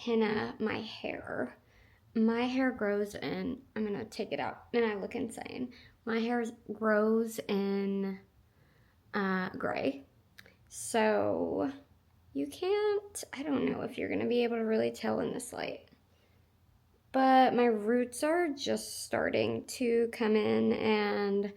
henna my hair. My hair grows in, I'm gonna take it out and I look insane. My hair grows in gray. So you can't, I don't know if you're gonna be able to really tell in this light. But my roots are just starting to come in and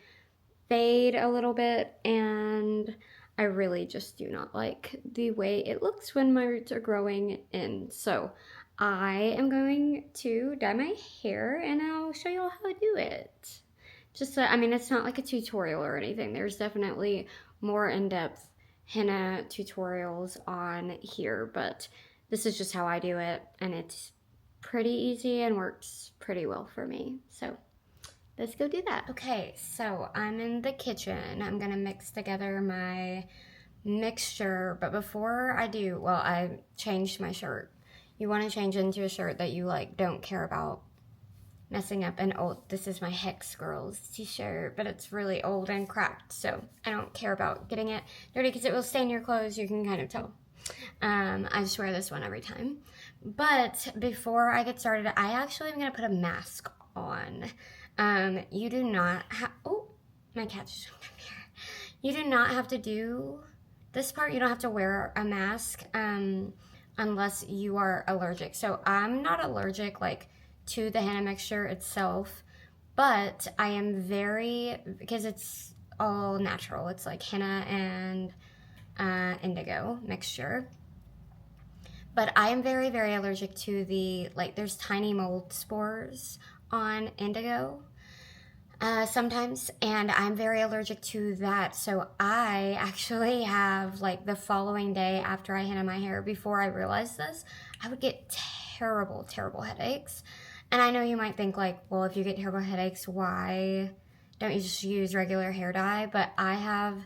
fade a little bit, and I really just do not like the way it looks when my roots are growing in. So I am going to dye my hair and I'll show you all how I do it. Just, I mean, it's not like a tutorial or anything. There's definitely more in-depth henna tutorials on here, but this is just how I do it, and it's pretty easy and works pretty well for me. So let's go do that. Okay, so I'm in the kitchen. I'm gonna mix together my mixture, but before I do, well, I changed my shirt. You want to change into a shirt that you like don't care about messing up. And old, this is my Hex Girls t-shirt, but it's really old and cracked, so I don't care about getting it dirty because it will stain your clothes. You can kind of tell. I just wear this one every time. But before I get started, I actually am gonna put a mask on. You do not have, oh, my cat's just come here. You do not have to do this part. You don't have to wear a mask unless you are allergic. So I'm not allergic like to the henna mixture itself, but I am because it's all natural. It's like henna and indigo mixture. But I am very, very allergic to there's tiny mold spores on indigo sometimes, and I'm very allergic to that. So I actually have, like, the following day after I henna my hair, before I realized this, I would get terrible, terrible headaches. And I know you might think, like, well, if you get terrible headaches, why don't you just use regular hair dye? But I have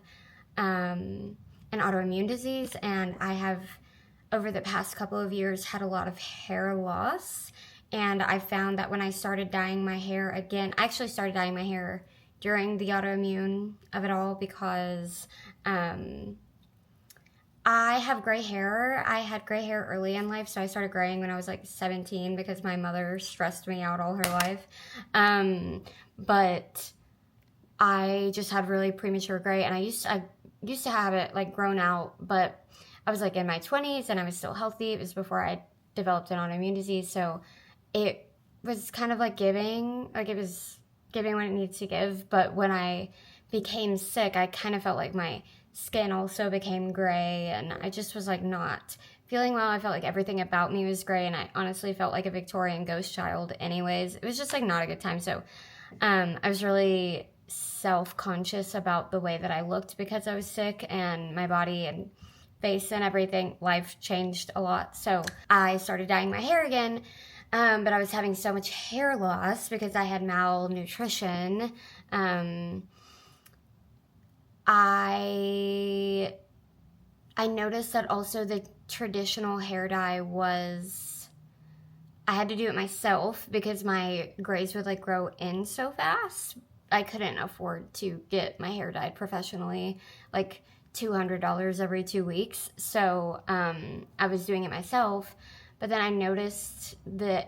an autoimmune disease, and I have, over the past couple of years, had a lot of hair loss. And I found that when I started dyeing my hair again, I actually started dyeing my hair during the autoimmune of it all because I have gray hair. I had gray hair early in life, so I started graying when I was like 17 because my mother stressed me out all her life. But I just had really premature gray, and I used to have it like grown out, but I was like in my 20s and I was still healthy. It was before I developed an autoimmune disease, so it was kind of like giving, like it was giving what it needed to give. But when I became sick, I kind of felt like my skin also became gray, and I just was like not feeling well. I felt like everything about me was gray, and I honestly felt like a Victorian ghost child anyways. It was just like not a good time. So I was really self-conscious about the way that I looked because I was sick, and my body and face and everything, life changed a lot. So I started dyeing my hair again, but I was having so much hair loss because I had malnutrition. I noticed that also the traditional hair dye I had to do it myself because my grays would like grow in so fast. I couldn't afford to get my hair dyed professionally, like $200 every 2 weeks. So I was doing it myself, but then I noticed the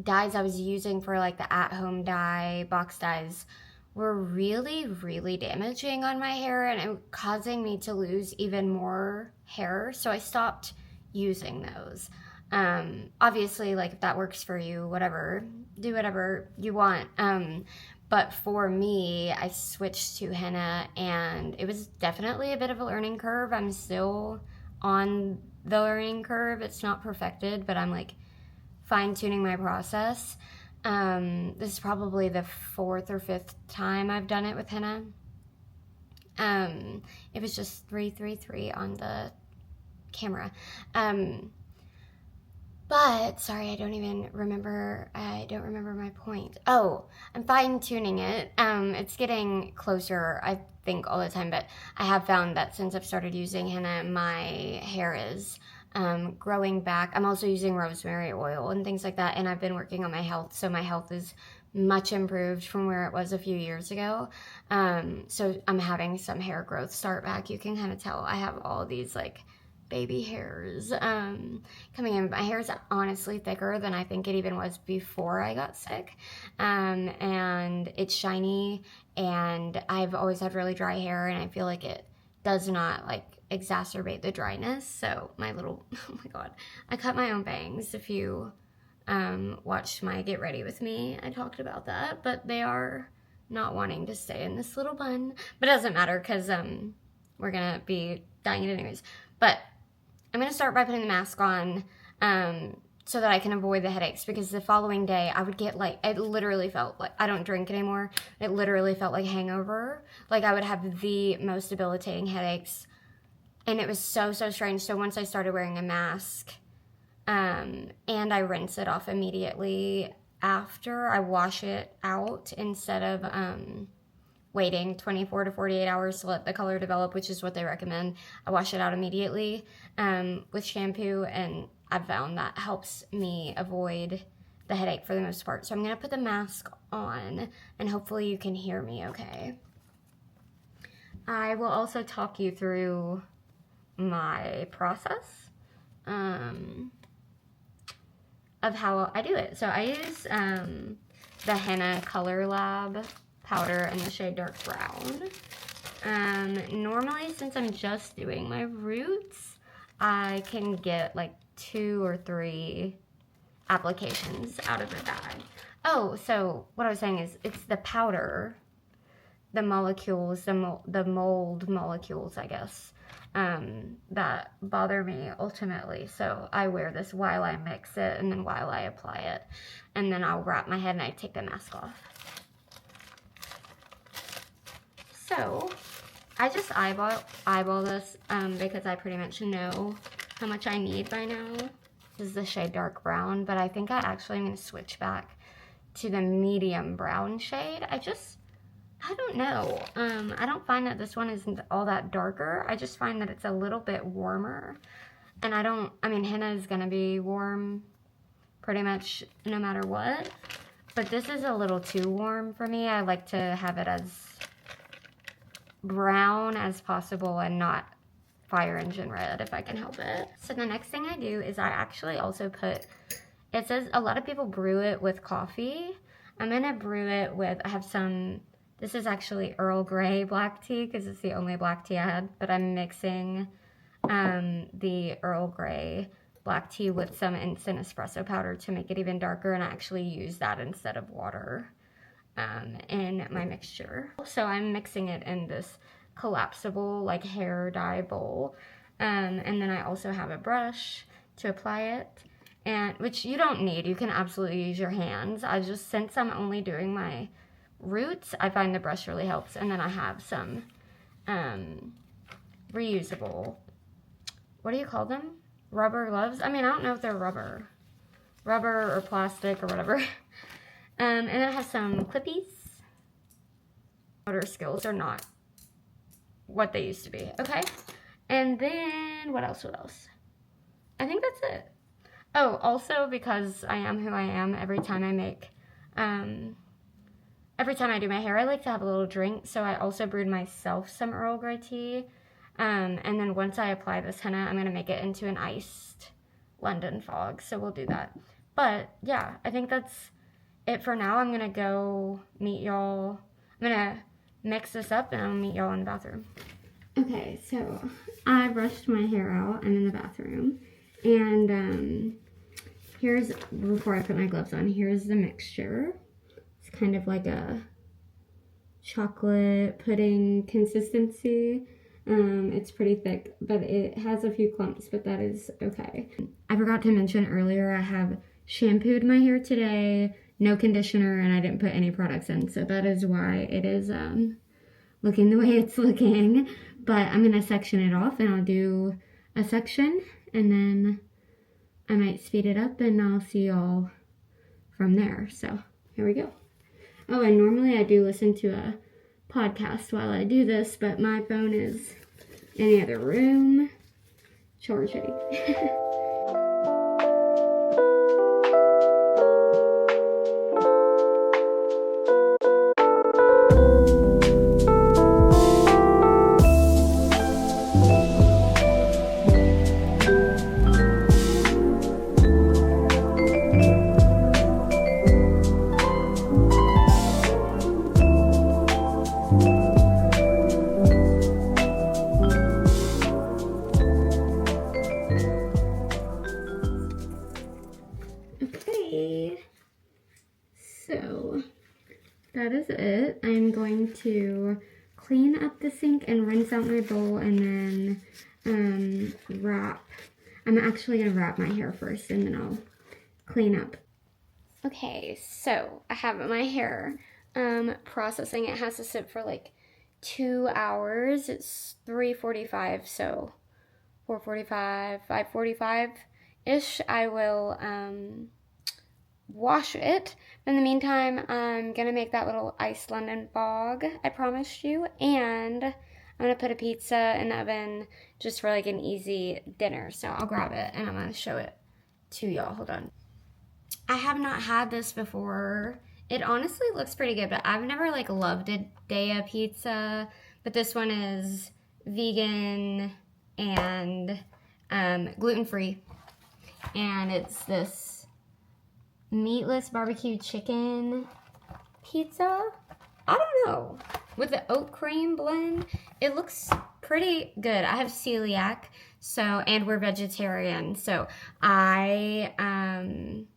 dyes I was using for like the at-home dye, box dyes, were really, really damaging on my hair, and it was causing me to lose even more hair. So I stopped using those. Obviously, like if that works for you, whatever, do whatever you want. But for me, I switched to henna, and it was definitely a bit of a learning curve. I'm still on the learning curve. It's not perfected, but I'm like fine-tuning my process. This is probably the 4th or 5th time I've done it with henna. It was just 333 on the camera. But sorry, I don't remember my point. Oh, I'm fine-tuning it. It's getting closer, I think, all the time, but I have found that since I've started using henna, my hair is growing back. I'm also using rosemary oil and things like that, and I've been working on my health, so my health is much improved from where it was a few years ago. So I'm having some hair growth start back. You can kind of tell I have all these like baby hairs coming in. My hair is honestly thicker than I think it even was before I got sick, and it's shiny, and I've always had really dry hair, and I feel like it does not like exacerbate the dryness. So my little, oh my god, I cut my own bangs. If you watched my Get Ready With Me, I talked about that, but they are not wanting to stay in this little bun, but it doesn't matter because we're gonna be dyeing it anyways. But I'm gonna start by putting the mask on so that I can avoid the headaches, because the following day I would get like, it literally felt like, I don't drink anymore, it literally felt like hangover. Like I would have the most debilitating headaches, and it was so strange. So once I started wearing a mask, and I rinse it off immediately after, I wash it out instead of waiting 24 to 48 hours to let the color develop, which is what they recommend. I wash it out immediately with shampoo, and I've found that helps me avoid the headache for the most part. So I'm gonna put the mask on, and hopefully you can hear me okay. I will also talk you through my process of how I do it. So I use the Henna Color Lab powder in the shade Dark Brown. Normally, since I'm just doing my roots, I can get like 2 or 3 applications out of the bag. Oh, so what I was saying is it's the powder, the molecules, the mold molecules, I guess, that bother me ultimately. So I wear this while I mix it and then while I apply it, and then I'll wrap my head and I take the mask off. So I just eyeball this because I pretty much know how much I need by now. This is the shade Dark Brown, but I think I actually am going to switch back to the medium brown shade. I don't know. I don't find that this one isn't all that darker. I just find that it's a little bit warmer. And I mean, henna is going to be warm pretty much no matter what. But this is a little too warm for me. I like to have it as brown as possible and not fire engine red if I can help it. So the next thing I do is I actually also put, it says a lot of people brew it with coffee. I'm going to brew it with, I have some, this is actually Earl Grey black tea because it's the only black tea I had, but I'm mixing the Earl Grey black tea with some instant espresso powder to make it even darker, and I actually use that instead of water in my mixture. So I'm mixing it in this collapsible like hair dye bowl, and then I also have a brush to apply it, and which you don't need, you can absolutely use your hands. Since I'm only doing my roots, I find the brush really helps. And then I have some reusable, what do you call them, rubber gloves? I mean, I don't know if they're rubber or plastic or whatever. And then I have some clippies. Motor skills are not what they used to be. Okay, and then what else? I think that's it. Oh, also because I am who I am, every time I do my hair, I like to have a little drink. So I also brewed myself some Earl Grey tea, and then once I apply this henna, I'm gonna make it into an iced London fog. So we'll do that. But yeah, I think that's it for now. I'm gonna go meet y'all. I'm gonna mix this up and I'll meet y'all in the bathroom. Okay, so I brushed my hair out. I'm in the bathroom, and here's, before I put my gloves on, here's the mixture. It's kind of like a chocolate pudding consistency. It's pretty thick, but it has a few clumps, but that is okay. I forgot to mention earlier, I have shampooed my hair today, no conditioner, and I didn't put any products in, so that is why it is looking the way it's looking. But I'm gonna section it off, and I'll do a section, and then I might speed it up, and I'll see y'all from there. So here we go. Oh, and normally I do listen to a podcast while I do this, but my phone is in the other room, charging. the sink and rinse out my bowl and then wrap. I'm actually gonna wrap my hair first and then I'll clean up. Okay, so I have my hair processing. It has to sit for like 2 hours. It's 3:45, so 4:45, 5:45-ish. I will wash it. In the meantime, I'm gonna make that little ice London fog I promised you, and I'm gonna put a pizza in the oven just for like an easy dinner. So I'll grab it and I'm gonna show it to y'all. Hold on. I have not had this before. It honestly looks pretty good, but I've never like loved a Daya pizza. But this one is vegan and gluten-free, and it's this meatless barbecue chicken pizza. I don't know, with the oat cream blend. It looks pretty good. I have celiac, so, and we're vegetarian, so I am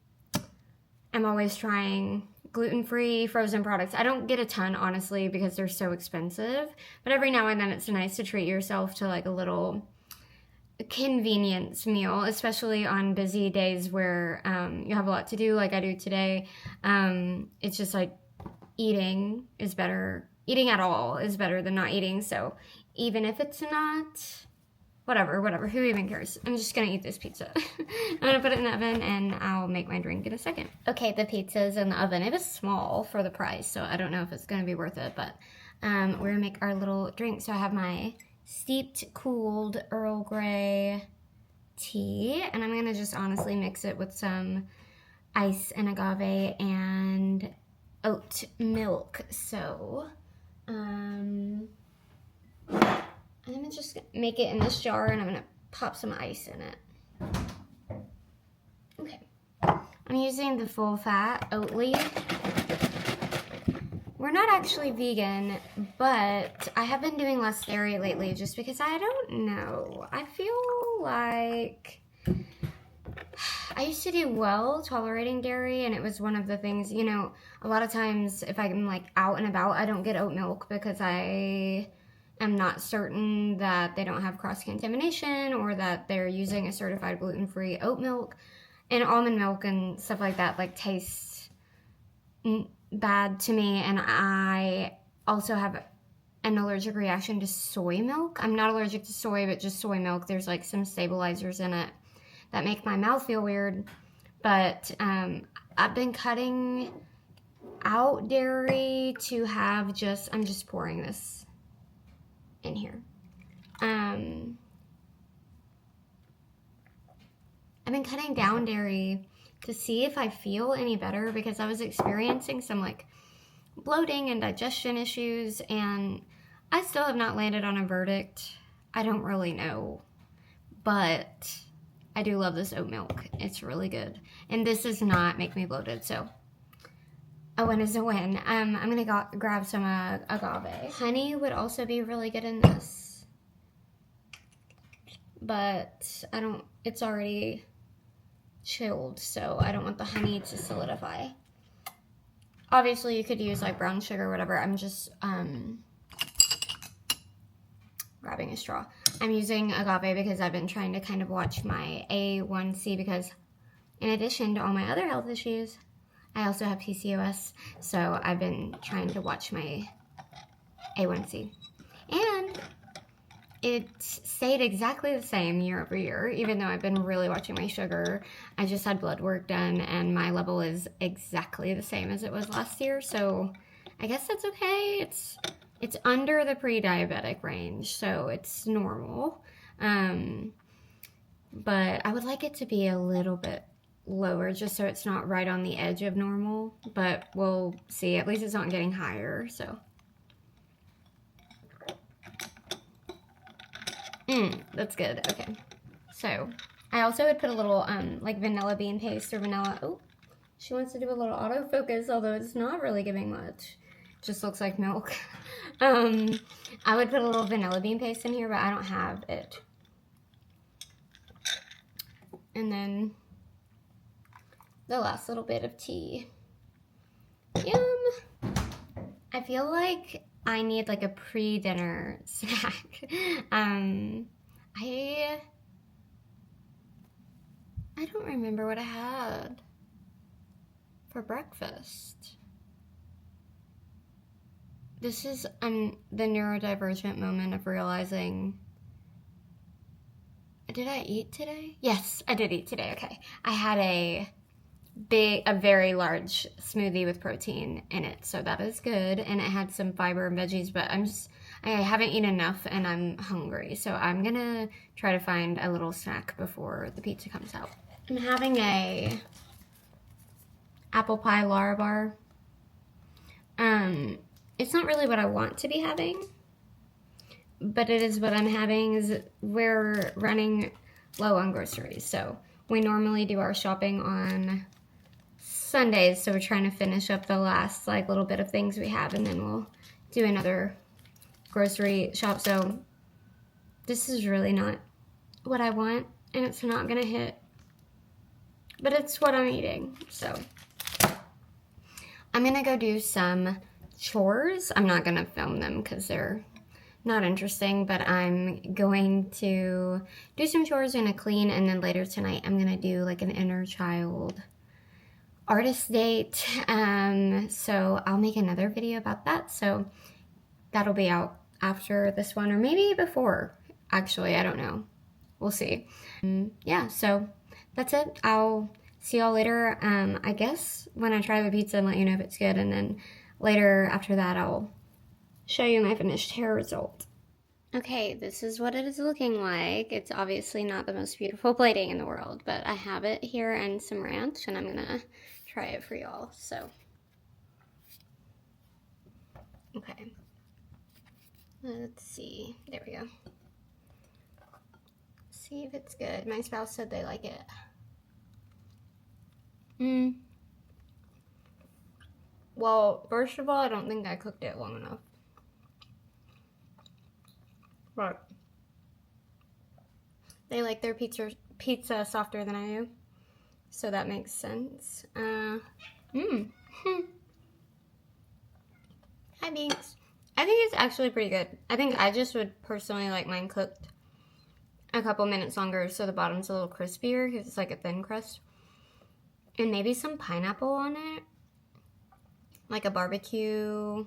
always trying gluten-free frozen products. I don't get a ton, honestly, because they're so expensive, but every now and then it's nice to treat yourself to like a little convenience meal, especially on busy days where you have a lot to do like I do today. It's just like eating is better. Eating at all is better than not eating, so even if it's not, whatever, who even cares? I'm just gonna eat this pizza. I'm gonna put it in the oven and I'll make my drink in a second. Okay, the pizza's in the oven. It was small for the price, so I don't know if it's gonna be worth it, but we're gonna make our little drink. So I have my steeped, cooled Earl Grey tea, and I'm gonna just honestly mix it with some ice and agave and oat milk. So, I'm gonna just make it in this jar and I'm gonna pop some ice in it. Okay. I'm using the full fat Oatly. We're not actually vegan, but I have been doing less dairy lately just because I don't know. I feel like I used to do well tolerating dairy, and it was one of the things, you know, a lot of times if I'm like out and about, I don't get oat milk because I am not certain that they don't have cross-contamination or that they're using a certified gluten-free oat milk. And almond milk and stuff like that like tastes bad to me, and I also have an allergic reaction to soy milk. I'm not allergic to soy, but just soy milk. There's like some stabilizers in it that make my mouth feel weird. But I've been cutting out dairy to have just, I'm just pouring this in here. I've been cutting down dairy to see if I feel any better, because I was experiencing some like bloating and digestion issues, and I still have not landed on a verdict. I don't really know, but I do love this oat milk. It's really good, and this does not make me bloated, so a win is a win. I'm gonna grab some agave. Honey would also be really good in this, but I don't, it's already chilled, so I don't want the honey to solidify. Obviously you could use like brown sugar or whatever. I'm just grabbing a straw. I'm using agave because I've been trying to kind of watch my A1C, because in addition to all my other health issues, I also have PCOS, so I've been trying to watch my A1C, and it stayed exactly the same year over year, even though I've been really watching my sugar. I just had blood work done, and my level is exactly the same as it was last year, so I guess that's okay. It's under the pre-diabetic range, so it's normal. But I would like it to be a little bit lower, just so it's not right on the edge of normal, but we'll see. At least it's not getting higher, so. That's good. Okay. So, I also would put a little, like vanilla bean paste or vanilla. Oh, she wants to do a little autofocus, although it's not really giving much. It just looks like milk. I would put a little vanilla bean paste in here, but I don't have it. And then the last little bit of tea. Yum! I feel like I need like a pre-dinner snack. I don't remember what I had for breakfast. This is the neurodivergent moment of realizing, did I eat today? Yes, I did eat today, okay. I had a very large smoothie with protein in it, so that is good, and it had some fiber and veggies, but I haven't eaten enough and I'm hungry, so I'm gonna try to find a little snack before the pizza comes out. I'm having a apple pie Larabar. It's not really what I want to be having, but it is what I'm having. We're running low on groceries, so we normally do our shopping on Sundays, so we're trying to finish up the last like little bit of things we have, and then we'll do another grocery shop. So this is really not what I want, and it's not gonna hit, but it's what I'm eating. So I'm gonna go do some chores. I'm not gonna film them because they're not interesting, but I'm going to do some chores, gonna clean, and then later tonight I'm gonna do like an inner child artist date. So I'll make another video about that, so that'll be out after this one, or maybe before, actually, I don't know, we'll see. Yeah, so that's it. I'll see y'all later, I guess when I try the pizza and let you know if it's good, and then later after that I'll show you my finished hair result. Okay, this is what it is looking like. It's obviously not the most beautiful plating in the world, but I have it here and some ranch, and I'm gonna try it for y'all, so. Okay. Let's see. There we go. See if it's good. My spouse said they like it. Well, first of all, I don't think I cooked it long enough. But they like their pizza softer than I do, so that makes sense. Hi, Binks. I think it's actually pretty good. I think I just would personally like mine cooked a couple minutes longer so the bottom's a little crispier because it's like a thin crust. And maybe some pineapple on it. Like a barbecue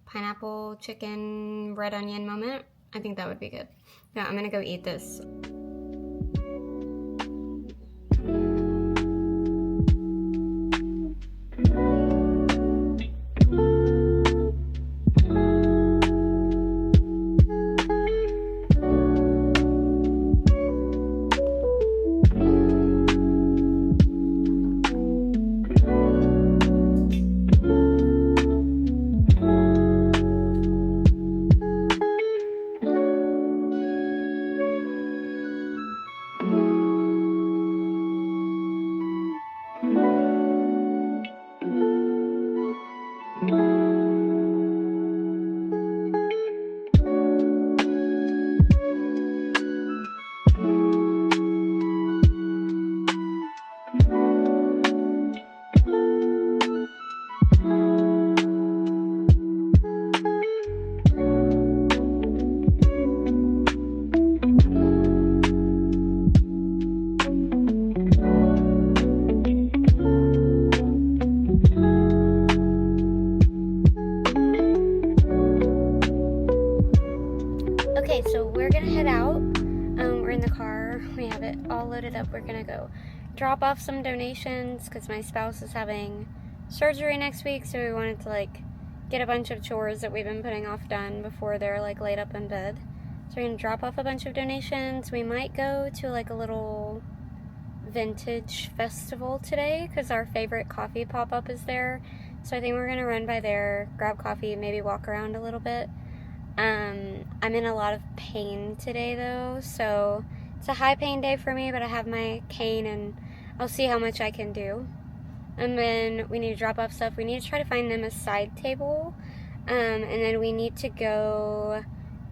pineapple chicken red onion moment. I think that would be good. Yeah, I'm gonna go eat this. Okay, so we're gonna head out. We're in the car. We have it all loaded up. We're gonna go drop off some donations because my spouse is having surgery next week, so we wanted to like get a bunch of chores that we've been putting off done before they're like laid up in bed. So we're gonna drop off a bunch of donations. We might go to like a little vintage festival today because our favorite coffee pop-up is there. So I think we're gonna run by there, grab coffee, maybe walk around a little bit. I'm in a lot of pain today though, so it's a high pain day for me, but I have my cane and I'll see how much I can do. And then we need to drop off stuff. We need to try to find them a side table, and then we need to go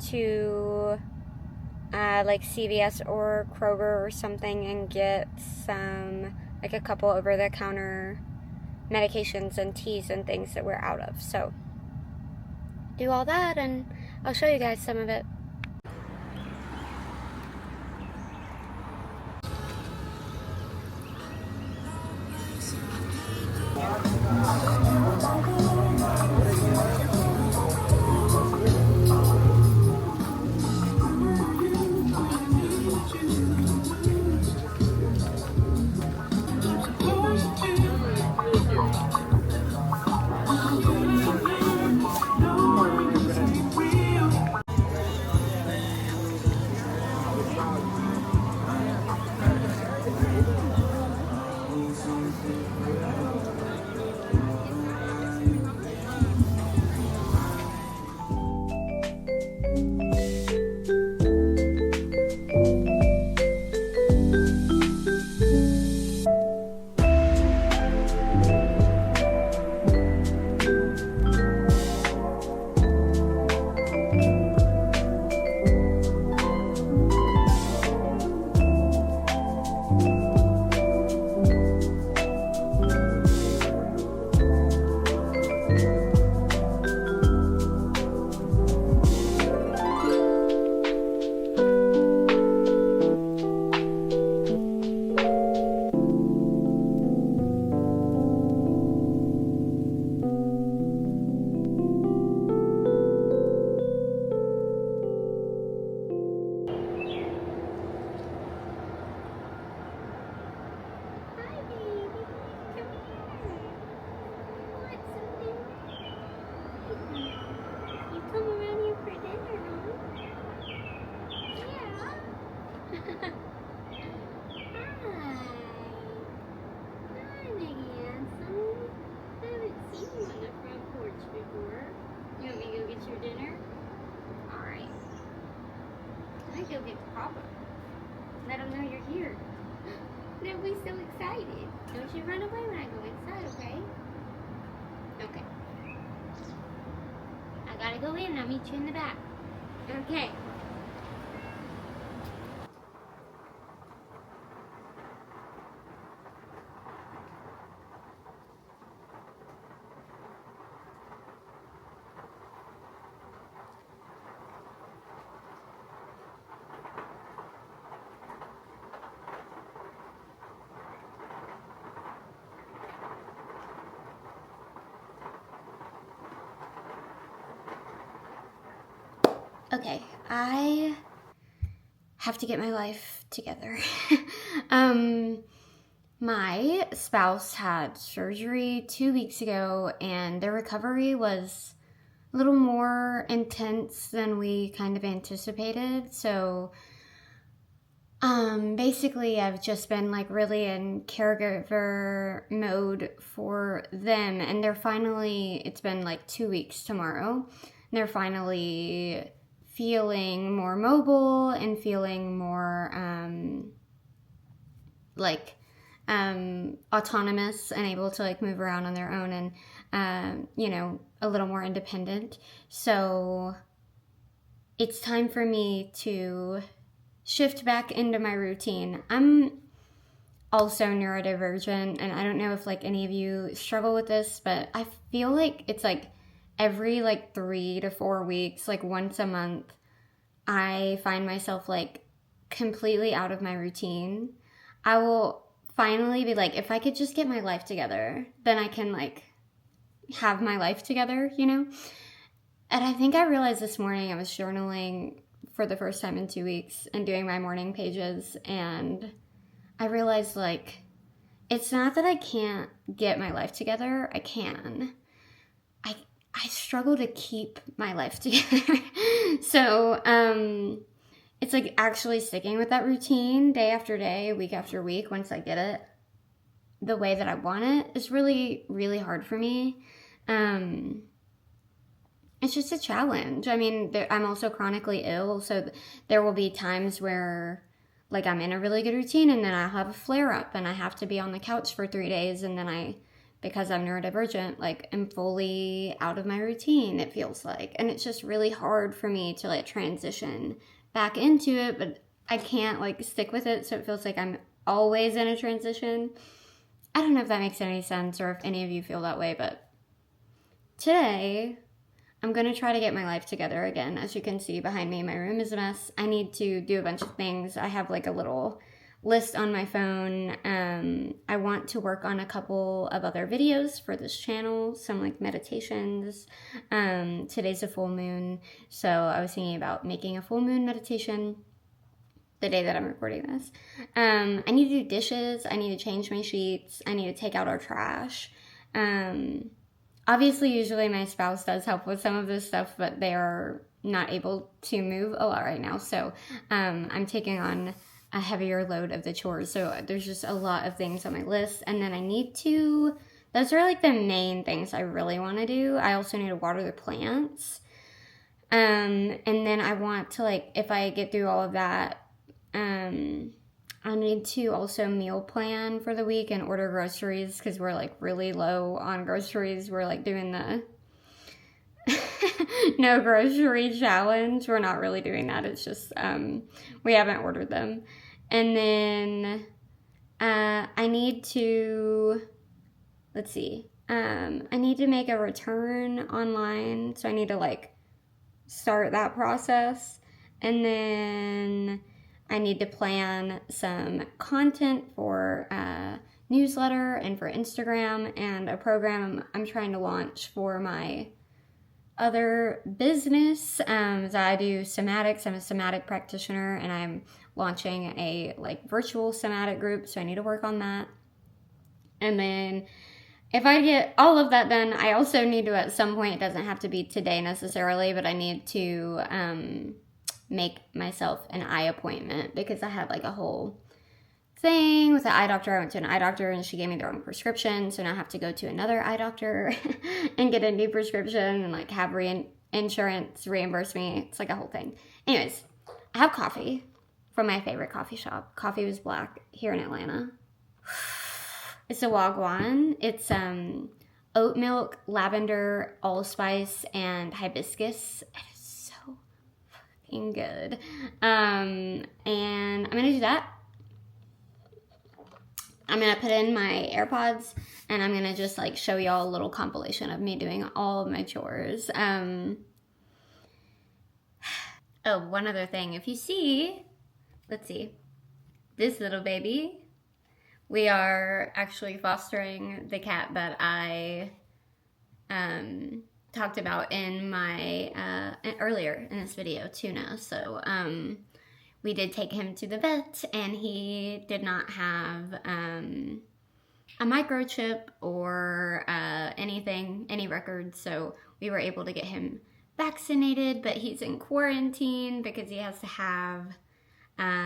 to like CVS or Kroger or something and get some, like a couple over-the-counter medications and teas and things that we're out of. So do all that, and I'll show you guys some of it. Go get Papa. Let him know you're here. They'll be so excited. Don't you run away when I go inside, okay? Okay. I gotta go in. I'll meet you in the back. Okay. Okay, I have to get my life together. My spouse had surgery 2 weeks ago, and their recovery was a little more intense than we kind of anticipated. So, basically I've just been like really in caregiver mode for them, and it's been like 2 weeks tomorrow. They're finally feeling more mobile and feeling more autonomous and able to like move around on their own and a little more independent. So it's time for me to shift back into my routine. I'm also neurodivergent, and I don't know if like any of you struggle with this, but I feel like it's like every like 3 to 4 weeks, like once a month, I find myself like completely out of my routine. I will finally be like, if I could just get my life together, then I can like have my life together, And I think I realized this morning I was journaling for the first time in 2 weeks and doing my morning pages, and I realized like, it's not that I can't get my life together. I can. I struggle to keep my life together. So, it's like actually sticking with that routine day after day, week after week, once I get it the way that I want it, is really, really hard for me. It's just a challenge. I mean, I'm also chronically ill, so there will be times where like I'm in a really good routine and then I'll have a flare up and I have to be on the couch for 3 days, and then because I'm neurodivergent, like I'm fully out of my routine, it feels like. And it's just really hard for me to like transition back into it, but I can't like stick with it, so it feels like I'm always in a transition. I don't know if that makes any sense or if any of you feel that way, but today I'm gonna try to get my life together again. As you can see behind me, my room is a mess. I need to do a bunch of things. I have like a little list on my phone. I want to work on a couple of other videos for this channel, some like meditations. Today's a full moon, so I was thinking about making a full moon meditation the day that I'm recording this. I need to do dishes. I need to change my sheets. I need to take out our trash. Obviously, usually my spouse does help with some of this stuff, but they are not able to move a lot right now. So I'm taking on a heavier load of the chores. So there's just a lot of things on my list. And then I need to, those are like the main things I really want to do. I also need to water the plants. And then I want to, like, if I get through all of that, I need to also meal plan for the week and order groceries because we're like really low on groceries. We're like doing the no grocery challenge. We're not really doing that. It's just we haven't ordered them. And then I need to, let's see, I need to make a return online. So I need to like start that process. And then I need to plan some content for newsletter and for Instagram and a program I'm trying to launch for my other business. So I do somatics. I'm a somatic practitioner and I'm launching a like virtual somatic group. So I need to work on that. And then if I get all of that done, I also need to at some point, it doesn't have to be today necessarily, but I need to make myself an eye appointment because I had like a whole thing with the eye doctor. I went to an eye doctor and she gave me the wrong prescription, so now I have to go to another eye doctor and get a new prescription and like have insurance reimburse me. It's like a whole thing. Anyways, I have coffee from my favorite coffee shop. Coffee Was Black here in Atlanta. It's a Wagwan. It's oat milk, lavender, allspice, and hibiscus. It is so fucking good. And I'm gonna do that. I'm gonna put in my AirPods and I'm gonna just like show y'all a little compilation of me doing all of my chores. Oh, one other thing. If you see, let's see, this little baby, we are actually fostering the cat that I talked about in my earlier in this video, Tuna. So we did take him to the vet and he did not have a microchip or anything, any records. So we were able to get him vaccinated, but he's in quarantine because he has to have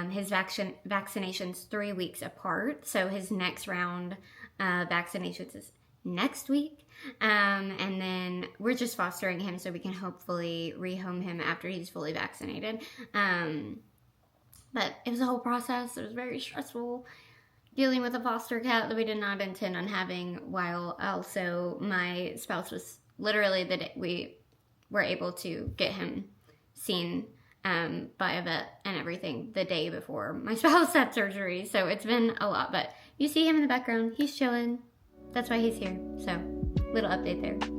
his vaccinations 3 weeks apart. So his next round vaccinations is next week. And then we're just fostering him so we can hopefully rehome him after he's fully vaccinated. But it was a whole process. It was very stressful dealing with a foster cat that we did not intend on having, while also my spouse was literally the day we were able to get him seen by a vet and everything the day before my spouse had surgery. So it's been a lot, but you see him in the background. He's chilling. That's why he's here. So little update there.